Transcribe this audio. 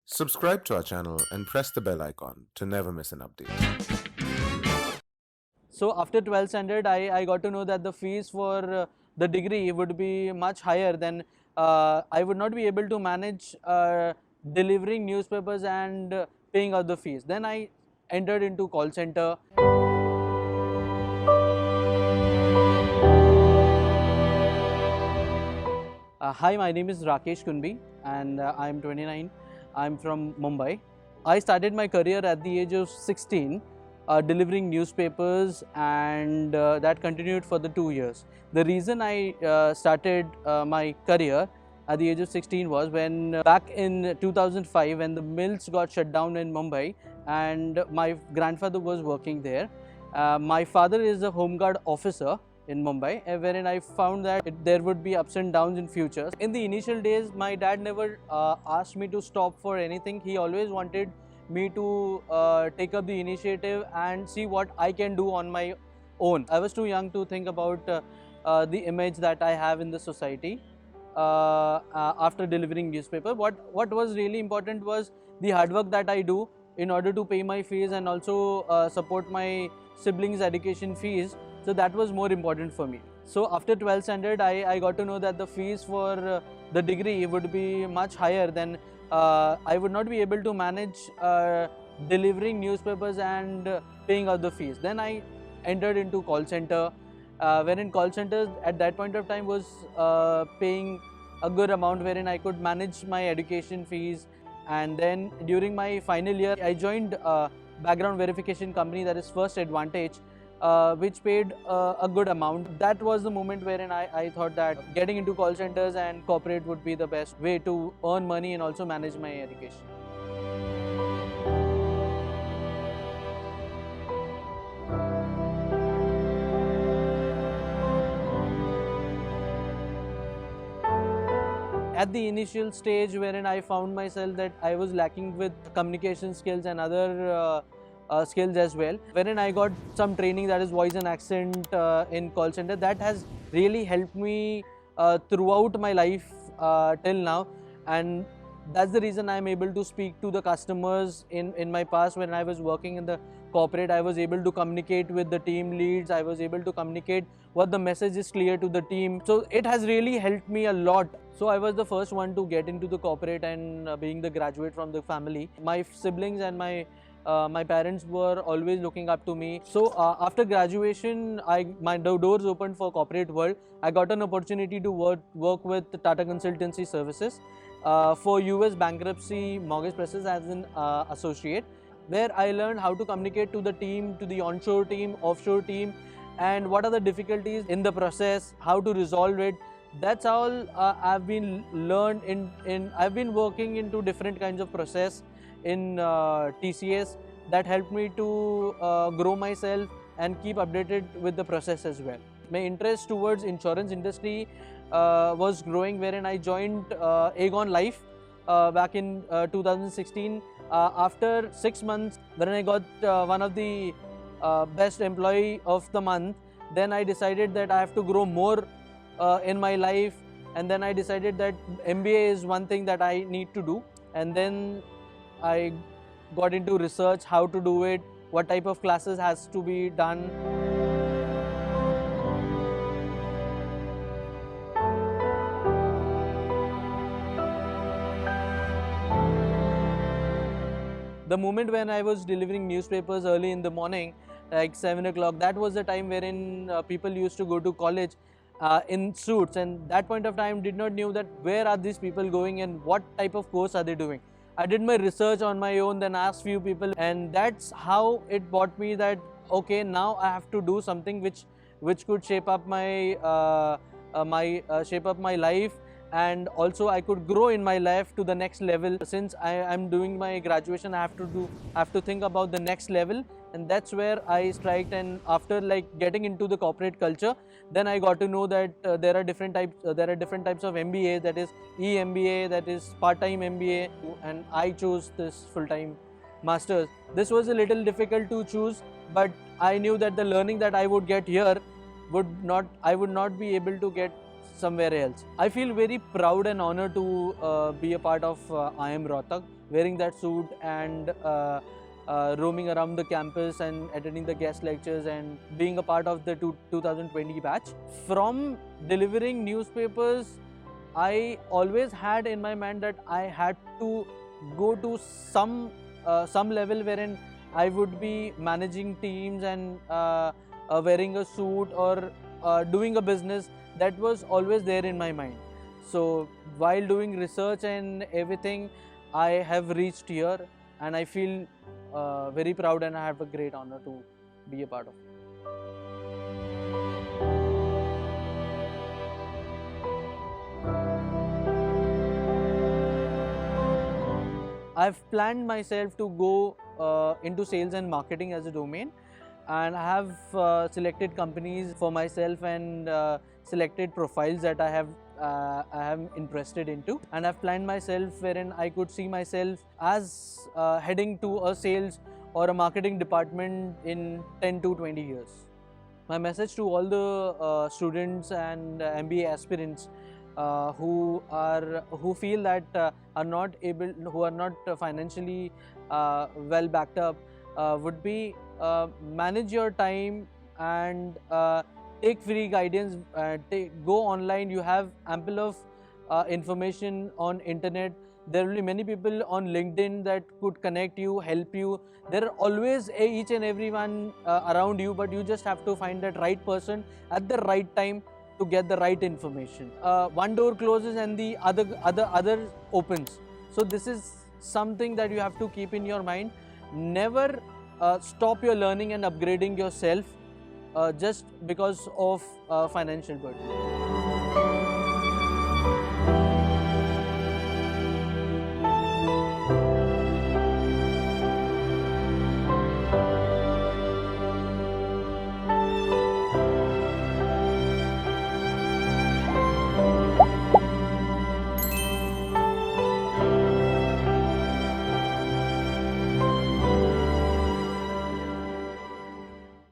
Subscribe to our channel and press the bell icon to never miss an update. So after 12th standard, I got to know that the fees for the degree would be much higher than I would not be able to manage delivering newspapers and paying out the fees. Then I entered into call center. Hi, my name is Rakesh Kunbi and I'm 29. I'm from Mumbai. I started my career at the age of 16 delivering newspapers and that continued for the 2 years. The reason I started my career at the age of 16 was when back in 2005 when the mills got shut down in Mumbai and my grandfather was working there. My father is a home guard officer in Mumbai, wherein I found that there would be ups and downs in future. In the initial days, my dad never asked me to stop for anything. He always wanted me to take up the initiative and see what I can do on my own. I was too young to think about the image that I have in the society after delivering newspaper. What was really important was the hard work that I do in order to pay my fees and also support my siblings' education fees. So that was more important for me. So after 12th standard, I got to know that the fees for the degree would be much higher than I would not be able to manage delivering newspapers and paying out the fees. Then I entered into call center, wherein call centers at that point of time was paying a good amount wherein I could manage my education fees. And then during my final year, I joined a background verification company, that is First Advantage, which paid a good amount. That was the moment wherein I thought that getting into call centers and corporate would be the best way to earn money and also manage my education. At the initial stage wherein I found myself that I was lacking with communication skills and other skills as well, wherein I got some training, that is voice and accent in call center. That has really helped me throughout my life till now, and that's the reason I'm able to speak to the customers. In my past, when I was working in the corporate, I was able to communicate with the team leads. I was able to communicate what the message is clear to the team. So it has really helped me a lot. So I was the first one to get into the corporate, and being the graduate from the family, my siblings and my parents were always looking up to me. So after graduation, my doors opened for corporate world. I got an opportunity to work with Tata Consultancy Services for US bankruptcy mortgage process as an associate, where I learned how to communicate to the team, to the onshore team, offshore team, and what are the difficulties in the process, how to resolve it. That's all I've been learned in I've been working into different kinds of process in TCS. That helped me to grow myself and keep updated with the process as well. My interest towards insurance industry was growing, wherein I joined Aegon Life back in 2016. After 6 months, when I got one of the best employee of the month, then I decided that I have to grow more in my life, and then I decided that MBA is one thing that I need to do. And then I got into research, how to do it, what type of classes has to be done. The moment when I was delivering newspapers early in the morning, like 7 o'clock, that was the time wherein people used to go to college in suits, and that point of time did not knew that where are these people going and what type of course are they doing. I did my research on my own, then asked few people, and that's how it brought me that okay, now I have to do something which could shape up my shape up my life, and also I could grow in my life to the next level. Since I am doing my graduation, I have to think about the next level, and that's where I striked. And after like getting into the corporate culture, then I got to know that there are different types of MBA, that is EMBA, that is part-time MBA, and I chose this full-time masters. This was a little difficult to choose, but I knew that the learning that I would get here I would not be able to get somewhere else. I feel very proud and honored to be a part of IIM Rohtak. wearing that suit and roaming around the campus and attending the guest lectures and being a part of the 2020 batch. From delivering newspapers, I always had in my mind that I had to go to some level wherein I would be managing teams and wearing a suit or doing a business. That was always there in my mind. So while doing research and everything, I have reached here, and I feel very proud, and I have a great honor to be a part of it. I've planned myself to go into sales and marketing as a domain, and I have selected companies for myself and selected profiles that I am interested into, and I've planned myself wherein I could see myself as heading to a sales or a marketing department in 10 to 20 years. My message to all the students and MBA aspirants who feel that who are not financially well backed up would be manage your time and take free guidance. Go online. You have ample of information on internet. There will be many people on LinkedIn that could connect you, help you. There are always each and everyone around you, but you just have to find that right person at the right time to get the right information. One door closes and the other opens. So this is something that you have to keep in your mind. Never stop your learning and upgrading yourself just because of financial burden.